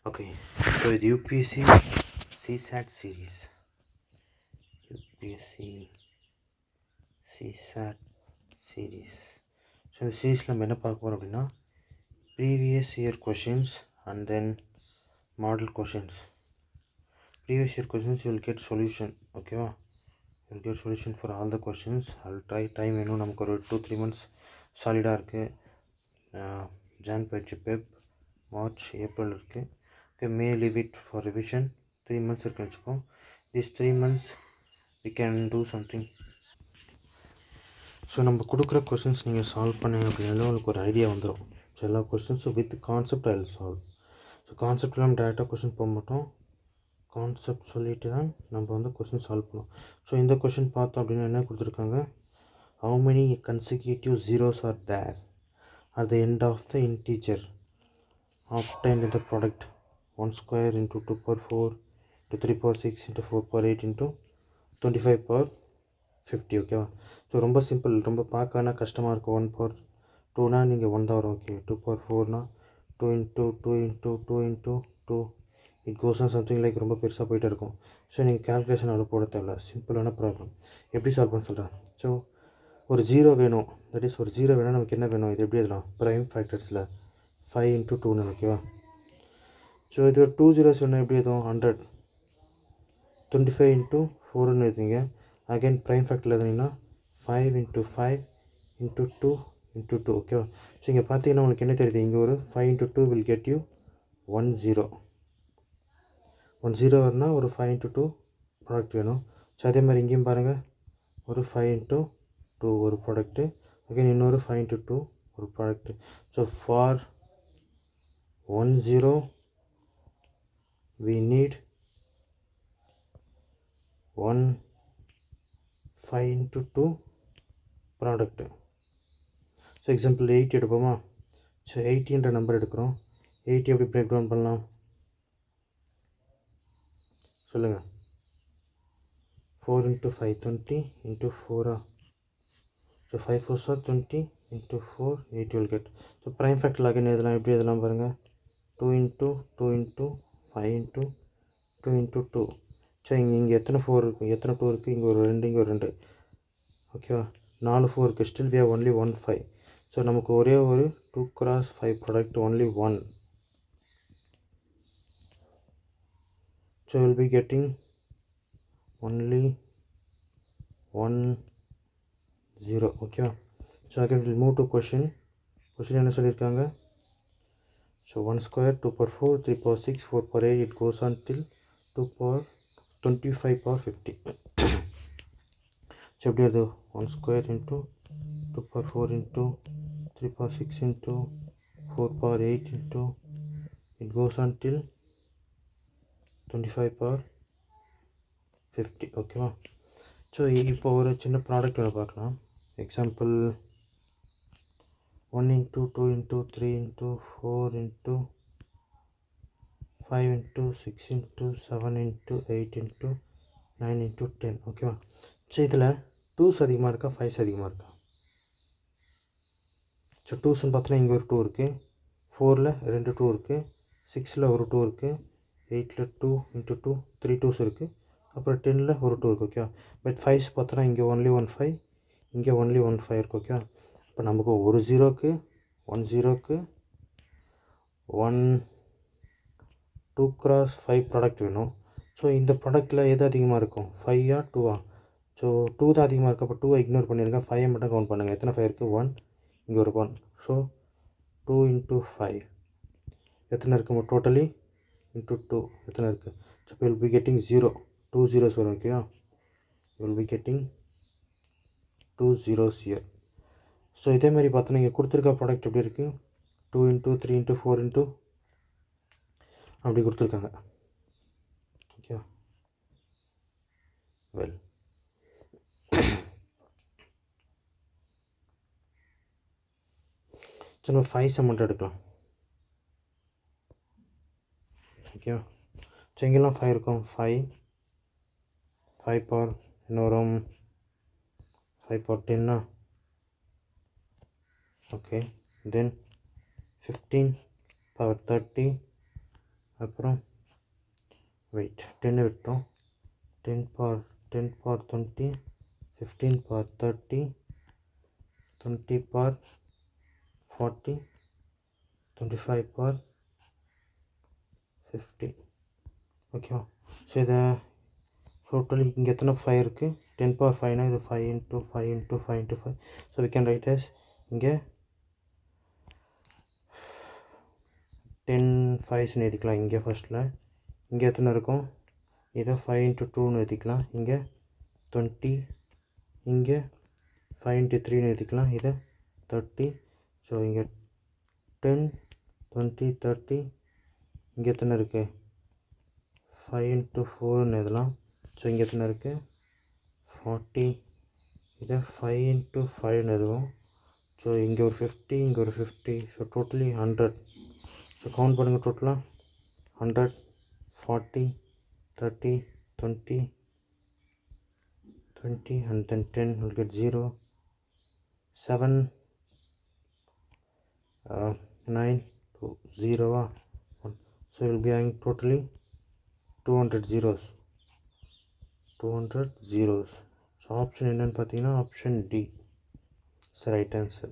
Okay, so the UPSC CSAT series. UPSC CSAT series. So இந்த சீரீஸில் நம்ம என்ன பார்க்க போகிறோம் அப்படின்னா previous year questions and then model questions. Previous year questions you will get solution. ஓகேவா, you will get solution for all the questions. அது time வேணும் நமக்கு, ஒரு 2-3 months சாலிடாக இருக்குது. ஜான் பயிற்சி பெப், மார்ச் ஏப்ரல் இருக்குது. Okay, may leave it for revision. 3 months இருக்குன்னு வச்சுக்கோம். These 3 months we can do something. So நம்ம கொடுக்குற கொஷின்ஸ் நீங்கள் சால்வ் பண்ணீங்க அப்படின்னாலும் உங்களுக்கு ஒரு ஐடியா வந்துடும். ஸோ எல்லா கொஷின்ஸும் with concept I will solve. So concept நம்ம டேரெக்டாக கொஷின் போக மாட்டோம், கான்செப்ட் சொல்லிட்டு தான் நம்ம வந்து கொஷின் சால்வ் பண்ணுவோம். ஸோ இந்த கொஷின் பார்த்தோம் அப்படின்னா என்ன கொடுத்துருக்காங்க, how many consecutive zeros are there at the end of the integer obtained in the product 1 square into 2 power 4 into 3 power 6 into 4 power 8 into 25 power 50. ஓகேவா, ஸோ ரொம்ப சிம்பிள், ரொம்ப பார்க்கனா கஷ்டமாக இருக்கும். 1 power 2னா நீங்கள் 1 தான் வரும். ஓகே, 2 power 4னா 2 into 2 into 2 into 2 இட் கோஸ்னா சம்திங் லைக் ரொம்ப பெருசாக போயிட்டே இருக்கும். ஸோ நீங்கள் கேல்குலேஷன் அவ்வளோ போட தேவையில்ல, சிம்பிளான ப்ராப்ளம். எப்படி சால்வ் பண்ண சொல்கிறேன். ஸோ ஒரு ஜீரோ வேணும், தட் இஸ் ஒரு ஜீரோ வேணும், நமக்கு என்ன வேணும், இது எப்படி எழுதலாம், ப்ரைம் ஃபேக்டர்ஸில் 5 into 2ன்னு. ஓகேவா, ஸோ இது ஒரு 2 zeros வேணும், எப்படி எதுவும் 100. 25 into 4ன்னு எழுதிங்க. அகைன் ப்ரைம் ஃபேக்டரில் எழுதினீங்கன்னா 5 into 5 into 2 into 2. ஓகேவா, ஸோ இங்கே பார்த்தீங்கன்னா உங்களுக்கு என்ன தெரியுது, இங்கே ஒரு 5 into 2 will get you 1 0. 1 0 வரனா ஒரு 5 into 2 ப்ராடக்ட் வேணும். ஸோ அதே மாதிரி இங்கேயும் பாருங்கள், ஒரு 5 into 2 ஒரு ப்ராடக்ட்டு, அகைன் இன்னொரு 5 into 2 ஒரு product. So for 1 0 we need 1 5 into 2 product. So example 8 எடுப்போமா. ஸோ 80ன்ற நம்பர் எடுக்கிறோம். 80 எப்படி பிரேக் டவுன் பண்ணலாம் சொல்லுங்கள். 4 into 5 20 into 4. So 5 4 are 20 into 4 8 will get. So prime factor again எழுதலாம், எப்படி எழுதலாம் பாருங்கள், 2 into 2 into 5 into 2 into 2. So இங்கே எத்தனை 4 இருக்குது, எத்தனை 2 இருக்குது, இங்கே ஒரு 2, இங்கே ஒரு 2. ஓகேவா, 4 4 இருக்குது, still we have only 1 5. So நமக்கு ஒரே ஒரு 2 cross 5 product only 1. So we'll be getting only 1 0. ஓகேவா, so again we'll move to question என்ன சொல்லியிருக்காங்க. So 1 square 2 power 4 3 power 6 4 power 8 it goes on till 2 power 25 power 50. So எப்படி அது 1 square into 2 power 4 into 3 power 6 into 4 power 8 into it goes on till 25 power 50. ஓகேவா, so இப்போ ஒரு சின்ன product ஒன்று பார்க்கலாம். Example 1 into 2 into 3 into 4 into 5 into 6 into 7 into 8 into 9 into 10. ஓகேவா, so இதில் 2s அதிகமாக இருக்கா 5s அதிகமாக இருக்கா. ஸோ 2ஸ்ன்னு பார்த்தோன்னா இங்கே ஒரு 2 இருக்குது, 4ல் 2 2 இருக்குது, 6ல் ஒரு 2 இருக்குது, 8ல் 2 into 2 3 2s இருக்குது, அப்புறம் 10ல் ஒரு 2 இருக்குது. ஓகேவா, பட் 5s பார்த்தோன்னா இங்கே ஒன்லி 1 5, இங்கே ஒன்லி 1 5 இருக்குது. ஓகேவா, இப்போ நமக்கு ஒரு 0க்கு 1 0க்கு 1 2 cross 5 ப்ராடக்ட் வேணும். ஸோ இந்த ப்ராடக்ட்டில் எது அதிகமாக இருக்கும், 5ஆ 2ஆ. ஸோ 2 தான் அதிகமாக இருக்குது, அப்போ 2 இக்னோர் பண்ணிடுங்க, 5 மட்டும் கவுண்ட் பண்ணுங்கள். எத்தனை 5 இருக்குது, 1, இங்கே ஒரு 1. ஸோ 2 into 5 எத்தனை இருக்குது டோட்டலி into 2 எத்தனை இருக்குது. ஸோ இப்போ வில் பி கெட்டிங் 0, 2 zeros வரும். ஓகேவா, will be getting 2 zeros here. So இதே மாதிரி பார்த்தோன்னா இங்கே கொடுத்துருக்க ப்ராடக்ட் எப்படி இருக்குது, 2 into 3 into 4 into அப்படி கொடுத்துருக்காங்க. ஓகேவா, வெல் ஸோ நம்ம 5 மட்டும் எடுக்கலாம். ஓகேவா, ஸோ எங்கெல்லாம் 5 இருக்கும், 5 பவர் இன்னொரு 5 power 10. ஓகே, தென் 15 power 30 அப்புறம் வெயிட் 10 விட்டோம். 10 power 20, 15 power 30, 20 power 40, 25 power 50. ஓகேவா? ஸோ இதை டோட்டலி இங்கே எத்தனை 5 இருக்குது? 10 power 5னா இது 5 into 5 into 5 into 5. So we can write as இங்கே 10 5ஸ்னு எழுதிக்கலாம். இங்கே ஃபஸ்ட்டில் இங்கே எத்தனை இருக்கும்? இதை 5 into 2ன்னு எழுதிக்கலாம். இங்கே 20, இங்கே 5 into 3ன்னு எழுதிக்கலாம். இதை 30. ஸோ இங்கே 10 20 30. இங்கே எத்தனை இருக்குது? 5 into 4ன்னு எழுதலாம். ஸோ இங்கே எத்தனை இருக்குது? 40. இதை 5 into 5ன்னு எழுதுவோம். ஸோ இங்கே ஒரு 50, இங்கே ஒரு 50. So totally 100. ஸோ கவுண்ட் பண்ணுங்கள். டோட்டலாக 100, 40, 30, 20, 20 and then 10 will get 0, 7, 9 to 0. 1. So we will be having totally 200 zeros. 200 zeros. So option என்னன்னு பார்த்தீங்கன்னா option D is the right answer.